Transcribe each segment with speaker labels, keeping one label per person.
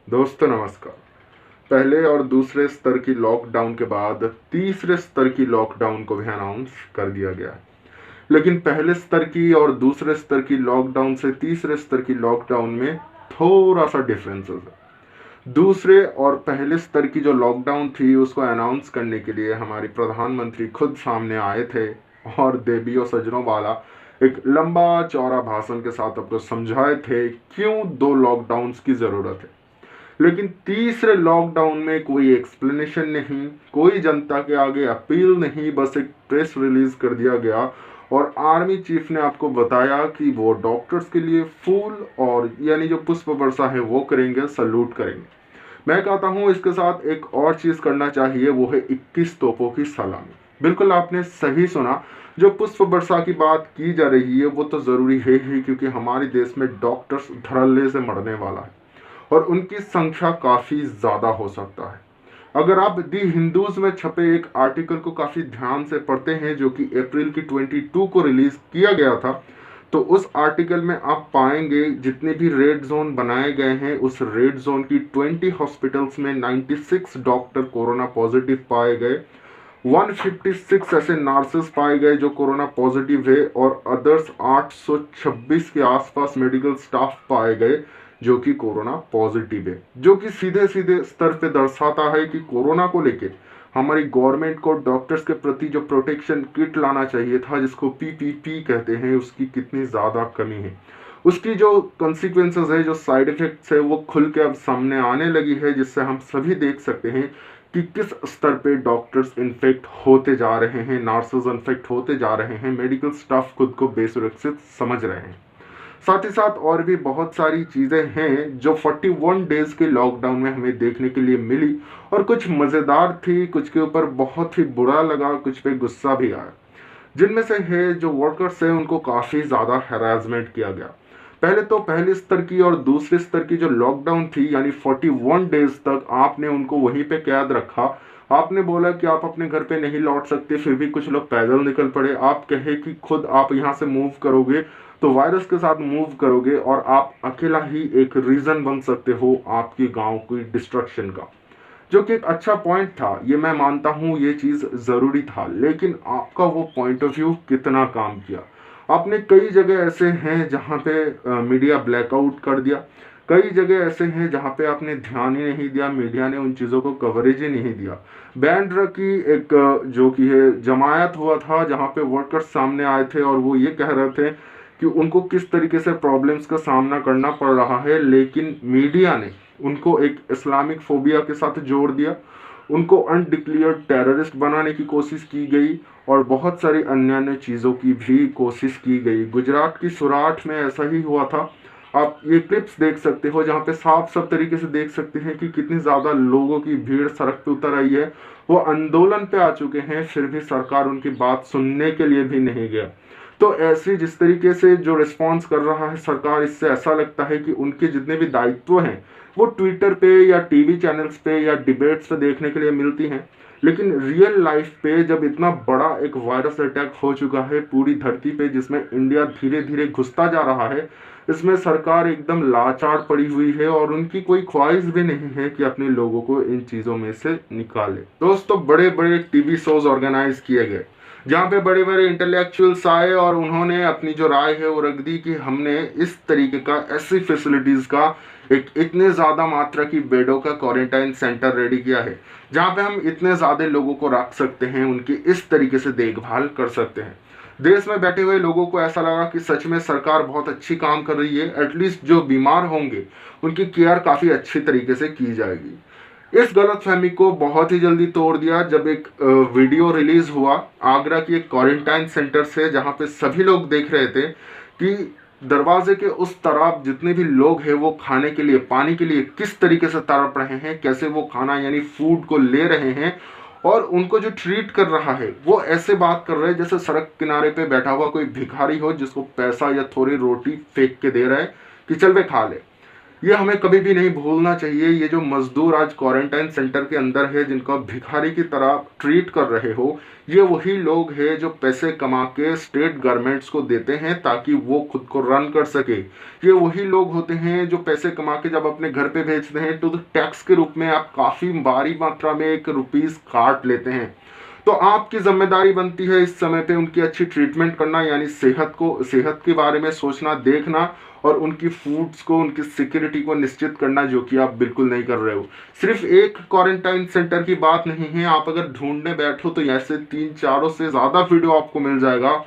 Speaker 1: दोस्तों नमस्कार। पहले और दूसरे स्तर की लॉकडाउन के बाद तीसरे स्तर की लॉकडाउन को भी अनाउंस कर दिया गया है। लेकिन पहले स्तर की और दूसरे स्तर की लॉकडाउन से तीसरे स्तर की लॉकडाउन में थोड़ा सा डिफरेंसेस है। दूसरे और पहले स्तर की जो लॉकडाउन थी उसको अनाउंस करने के लिए हमारी प्रधानमंत्री खुद सामने आए थे और देवियों सजनों वाला एक लंबा चौड़ा भाषण के साथ आपको समझाए थे क्यों दो लॉकडाउन्स की ज़रूरत है। लेकिन तीसरे लॉकडाउन में कोई एक्सप्लेनेशन नहीं, कोई जनता के आगे अपील नहीं, बस एक प्रेस रिलीज कर दिया गया और आर्मी चीफ ने आपको बताया कि वो डॉक्टर्स के लिए फूल और यानी जो पुष्प वर्षा है वो करेंगे, सल्यूट करेंगे। मैं कहता हूँ इसके साथ एक और चीज करना चाहिए, वो है 21 तोपों की सलामी। बिल्कुल आपने सही सुना। जो पुष्प वर्षा की बात की जा रही है वो तो जरूरी है ही, क्योंकि हमारे देश में डॉक्टर्स धड़ल्ले से मरने वाला है और उनकी संख्या काफ़ी ज़्यादा हो सकता है। अगर आप दी हिंदूज में छपे एक आर्टिकल को काफ़ी ध्यान से पढ़ते हैं जो कि अप्रैल की 22 को रिलीज किया गया था, तो उस आर्टिकल में आप पाएंगे जितने भी रेड जोन बनाए गए हैं उस रेड जोन की 20 हॉस्पिटल्स में 96 डॉक्टर कोरोना पॉजिटिव पाए गए, 156 ऐसे नर्सेस पाए गए जो कोरोना पॉजिटिव है और अदर्स 826 के आसपास मेडिकल स्टाफ पाए गए जो कि कोरोना पॉजिटिव है। जो कि सीधे सीधे स्तर पे दर्शाता है कि कोरोना को लेके हमारी गवर्नमेंट को डॉक्टर्स के प्रति जो प्रोटेक्शन किट लाना चाहिए था, जिसको पीपीपी कहते हैं, उसकी कितनी ज़्यादा कमी है। उसकी जो कॉन्सिक्वेंसेस है, जो साइड इफेक्ट्स है, वो खुल के अब सामने आने लगी है, जिससे हम सभी देख सकते हैं कि किस स्तर पे डॉक्टर्स इन्फेक्ट होते जा रहे हैं, नर्सेज इन्फेक्ट होते जा रहे हैं, मेडिकल स्टाफ खुद को बेसुरक्षित समझ रहे हैं। साथ ही साथ और भी बहुत सारी चीज़ें हैं जो 41 डेज के लॉकडाउन में हमें देखने के लिए मिली और कुछ मज़ेदार थी, कुछ के ऊपर बहुत ही बुरा लगा, कुछ पे गुस्सा भी आया। जिनमें से है जो वर्कर्स हैं उनको काफ़ी ज़्यादा हैरासमेंट किया गया। पहले तो पहले स्तर की और दूसरे स्तर की जो लॉकडाउन थी यानी 41 डेज तक आपने उनको वहीं पे कैद रखा। आपने बोला कि आप अपने घर पे नहीं लौट सकते, फिर भी कुछ लोग पैदल निकल पड़े। आप कहे कि खुद आप यहाँ से मूव करोगे तो वायरस के साथ मूव करोगे और आप अकेला ही एक रीज़न बन सकते हो आपके गांव की डिस्ट्रक्शन का, जो कि एक अच्छा पॉइंट था। ये मैं मानता हूँ, ये चीज़ ज़रूरी था, लेकिन आपका वो पॉइंट ऑफ व्यू कितना काम किया। आपने कई जगह ऐसे हैं जहाँ पे मीडिया ब्लैकआउट कर दिया, कई जगह ऐसे हैं जहाँ पे आपने ध्यान ही नहीं दिया, मीडिया ने उन चीज़ों को कवरेज ही नहीं दिया। बैंड्रा की एक जो कि है जमायत हुआ था जहाँ पे वर्कर्स सामने आए थे और वो ये कह रहे थे कि उनको किस तरीके से प्रॉब्लम्स का सामना करना पड़ रहा है, लेकिन मीडिया ने उनको एक इस्लामिक फोबिया के साथ जोड़ दिया, उनको अनडिक्लेयर्ड टेररिस्ट बनाने की कोशिश की गई और बहुत सारी अन्य अन्य चीज़ों की भी कोशिश की गई। गुजरात की सुराट में ऐसा ही हुआ था। आप ये क्लिप्स देख सकते हो जहाँ पे साफ साफ तरीके से देख सकते हैं कि कितनी ज़्यादा लोगों की भीड़ सड़क पे उतर आई है। वो आंदोलन पे आ चुके हैं, फिर भी सरकार उनकी बात सुनने के लिए भी नहीं गया। तो ऐसे जिस तरीके से जो रिस्पॉन्स कर रहा है सरकार, इससे ऐसा लगता है कि उनके जितने भी दायित्व हैं वो ट्विटर पे या टीवी चैनल्स पे या डिबेट्स पे देखने के लिए मिलती हैं, लेकिन रियल लाइफ पे जब इतना बड़ा एक वायरस अटैक हो चुका है पूरी धरती पे, जिसमें इंडिया धीरे धीरे घुसता जा रहा है, इसमें सरकार एकदम लाचार पड़ी हुई है और उनकी कोई ख्वाहिश भी नहीं है कि अपने लोगों को इन चीज़ों में से निकाले। दोस्तों, बड़े बड़े टीवी शोज ऑर्गेनाइज किए गए जहाँ पे बड़े बड़े इंटेलेक्चुअल्स आए और उन्होंने अपनी जो राय है वो रख दी कि हमने इस तरीके का, ऐसी फैसिलिटीज़ का, एक इतने ज़्यादा मात्रा की बेडों का क्वारंटाइन सेंटर रेडी किया है जहाँ पे हम इतने ज़्यादा लोगों को रख सकते हैं, उनकी इस तरीके से देखभाल कर सकते हैं। देश में बैठे हुए लोगों को ऐसा लगा कि सच में सरकार बहुत अच्छी काम कर रही है, एटलीस्ट जो बीमार होंगे उनकी केयर काफ़ी अच्छी तरीके से की जाएगी। इस गलतफहमी को बहुत ही जल्दी तोड़ दिया जब एक वीडियो रिलीज हुआ आगरा की एक क्वारंटाइन सेंटर से, जहां पे सभी लोग देख रहे थे कि दरवाजे के उस तरफ जितने भी लोग हैं वो खाने के लिए, पानी के लिए किस तरीके से तड़प रहे हैं, कैसे वो खाना यानी फूड को ले रहे हैं और उनको जो ट्रीट कर रहा है वो ऐसे बात कर रहे हैं जैसे सड़क किनारे पे बैठा हुआ कोई भिखारी हो जिसको पैसा या थोड़ी रोटी फेंक के दे रहा है कि चल वे खा ले। ये हमें कभी भी नहीं भूलना चाहिए। ये जो मजदूर आज क्वारंटाइन सेंटर के अंदर है, जिनको आप भिखारी की तरह ट्रीट कर रहे हो, ये वही लोग हैं जो पैसे कमा के स्टेट गवर्नमेंट्स को देते हैं ताकि वो खुद को रन कर सके। ये वही लोग होते हैं जो पैसे कमा के जब अपने घर पे भेजते हैं तो टैक्स के रूप में आप काफ़ी भारी मात्रा में एक रुपीस काट लेते हैं। तो आपकी जिम्मेदारी बनती है इस समय पे उनकी अच्छी ट्रीटमेंट करना, यानी सेहत के बारे में सोचना, देखना, और उनकी फूड्स को, उनकी सिक्योरिटी को निश्चित करना, जो कि आप बिल्कुल नहीं कर रहे हो। सिर्फ एक क्वारंटाइन सेंटर की बात नहीं है, आप अगर ढूंढने बैठो तो ऐसे 3-4 से ज़्यादा वीडियो आपको मिल जाएगा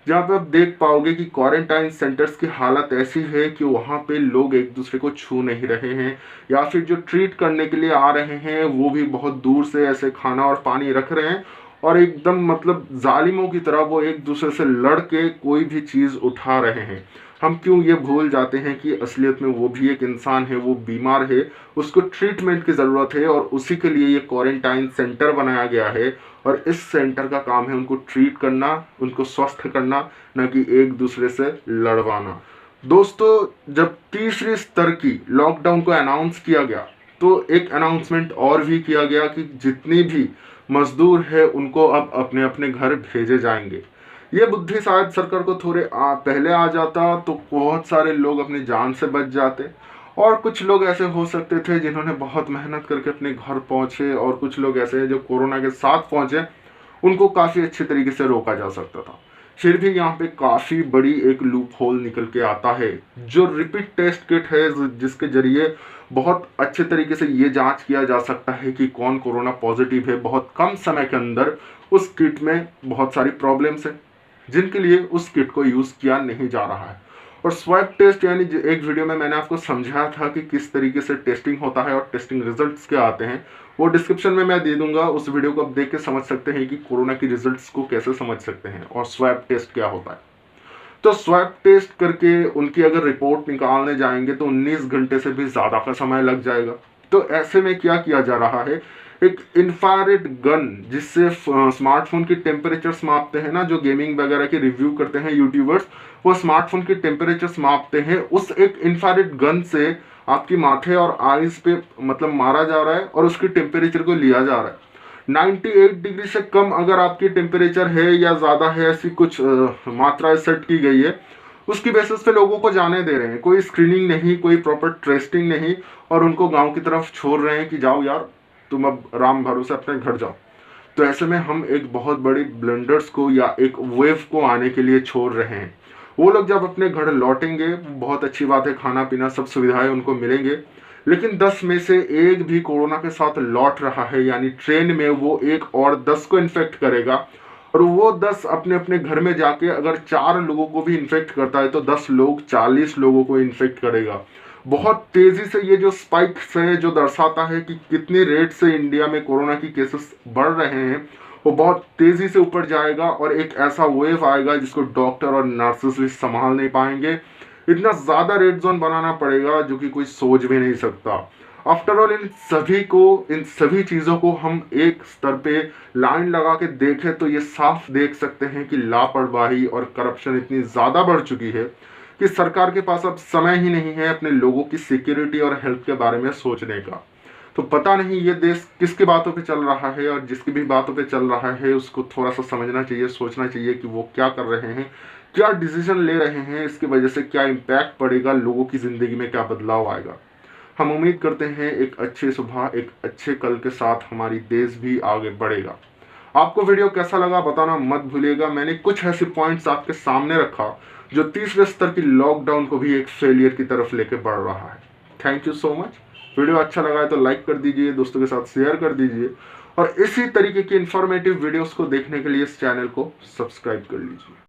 Speaker 1: जहाँ पे आप देख पाओगे कि क्वारंटाइन सेंटर्स की हालत ऐसी है कि वहाँ पे लोग एक दूसरे को छू नहीं रहे हैं, या फिर जो ट्रीट करने के लिए आ रहे हैं वो भी बहुत दूर से ऐसे खाना और पानी रख रहे हैं, और एकदम मतलब जालिमों की तरह वो एक दूसरे से लड़ के कोई भी चीज़ उठा रहे हैं। हम क्यों ये भूल जाते हैं कि असलियत में वो भी एक इंसान है, वो बीमार है, उसको ट्रीटमेंट की ज़रूरत है, और उसी के लिए ये क्वारंटाइन सेंटर बनाया गया है। और इस सेंटर का काम है उनको ट्रीट करना, उनको स्वस्थ करना, न कि एक दूसरे से लड़वाना। दोस्तों, जब तीसरे स्तर की लॉकडाउन को अनाउंस किया गया तो एक अनाउंसमेंट और भी किया गया कि जितनी भी मजदूर है उनको अब अपने अपने घर भेजे जाएंगे। ये बुद्धि शायद सरकार को थोड़े पहले आ जाता तो बहुत सारे लोग अपनी जान से बच जाते, और कुछ लोग ऐसे हो सकते थे जिन्होंने बहुत मेहनत करके अपने घर पहुंचे, और कुछ लोग ऐसे हैं जो कोरोना के साथ पहुंचे, उनको काफ़ी अच्छे तरीके से रोका जा सकता था। फिर भी यहाँ पे काफ़ी बड़ी एक लूप होल निकल के आता है, जो रिपीट टेस्ट किट है, जिसके जरिए बहुत अच्छे तरीके से ये जांच किया जा सकता है कि कौन कोरोना पॉजिटिव है। बहुत कम समय के अंदर उस किट में बहुत सारी प्रॉब्लम्स हैं जिनके लिए उस किट को यूज़ किया नहीं जा रहा है। और स्वैब टेस्ट, यानी एक वीडियो में मैंने आपको समझाया था कि किस तरीके से टेस्टिंग होता है और टेस्टिंग रिजल्ट्स क्या आते हैं, वो डिस्क्रिप्शन में मैं दे दूंगा। उस वीडियो को आप देख के समझ सकते हैं कि कोरोना की रिजल्ट्स को कैसे समझ सकते हैं और स्वैब टेस्ट क्या होता है। तो स्वैब टेस्ट करके उनकी अगर रिपोर्ट निकालने जाएंगे तो 19 घंटे से भी ज़्यादा का समय लग जाएगा। तो ऐसे में क्या किया जा रहा है, एक इंफ्रारेड गन जिससे स्मार्टफोन की टेम्परेचर्स मापते हैं ना, जो गेमिंग वगैरह के रिव्यू करते हैं यूट्यूबर्स, वो स्मार्टफोन की टेम्परेचर्स मापते हैं, उस एक इंफ्रारेड गन से आपकी माथे और आईज पे मतलब मारा जा रहा है और उसकी टेम्परेचर को लिया जा रहा है। 98 डिग्री से कम अगर आपकी टेम्परेचर है या ज़्यादा है, ऐसी कुछ मात्रा सेट की गई है, उसकी बेसिस पे लोगों को जाने दे रहे हैं। कोई स्क्रीनिंग नहीं, कोई प्रॉपर टेस्टिंग नहीं, और उनको गांव की तरफ छोड़ रहे हैं कि जाओ यार तुम अब राम भरोसे अपने घर जाओ। तो ऐसे में हम एक बहुत बड़ी ब्लंडर्स को या एक वेव को आने के लिए छोड़ रहे हैं। वो लोग जब अपने घर लौटेंगे बहुत अच्छी बात है, खाना पीना सब सुविधाएं उनको मिलेंगे, लेकिन 10 में से एक भी कोरोना के साथ लौट रहा है, यानी ट्रेन में वो एक और 10 को इन्फेक्ट करेगा, और वो 10 अपने अपने घर में जाके अगर 4 लोगों को भी इन्फेक्ट करता है तो 10 लोग 40 लोगों को इन्फेक्ट करेगा। बहुत तेजी से ये जो स्पाइक्स है जो दर्शाता है कि कितने रेट से इंडिया में कोरोना की केसेस बढ़ रहे हैं, वो बहुत तेजी से ऊपर जाएगा, और एक ऐसा वेव आएगा जिसको डॉक्टर और नर्सेस भी संभाल नहीं पाएंगे। इतना ज़्यादा रेड जोन बनाना पड़ेगा जो कि कोई सोच भी नहीं सकता। आफ्टर ऑल इन सभी चीज़ों को हम एक स्तर पे लाइन लगा के देखें तो ये साफ देख सकते हैं कि लापरवाही और करप्शन इतनी ज़्यादा बढ़ चुकी है कि सरकार के पास अब समय ही नहीं है अपने लोगों की सिक्योरिटी और हेल्थ के बारे में सोचने का। तो पता नहीं ये देश किसकी बातों पे चल रहा है, और जिसकी भी बातों पे चल रहा है उसको थोड़ा सा समझना चाहिए, सोचना चाहिए कि वो क्या कर रहे हैं, क्या डिसीजन ले रहे हैं, इसकी वजह से क्या इम्पैक्ट पड़ेगा, लोगों की ज़िंदगी में क्या बदलाव आएगा। हम उम्मीद करते हैं एक अच्छे सुबह, एक अच्छे कल के साथ हमारी देश भी आगे बढ़ेगा। आपको वीडियो कैसा लगा बताना मत भूलिएगा। मैंने कुछ ऐसे पॉइंट्स आपके सामने रखा जो तीसरे स्तर की लॉकडाउन को भी एक फेलियर की तरफ लेके बढ़ रहा है। Thank you so much. Video अच्छा लगा है तो लाइक कर दीजिए, दोस्तों के साथ शेयर कर दीजिए, और इसी तरीके की इंफॉर्मेटिव वीडियोस को देखने के लिए इस चैनल को सब्सक्राइब कर लीजिए।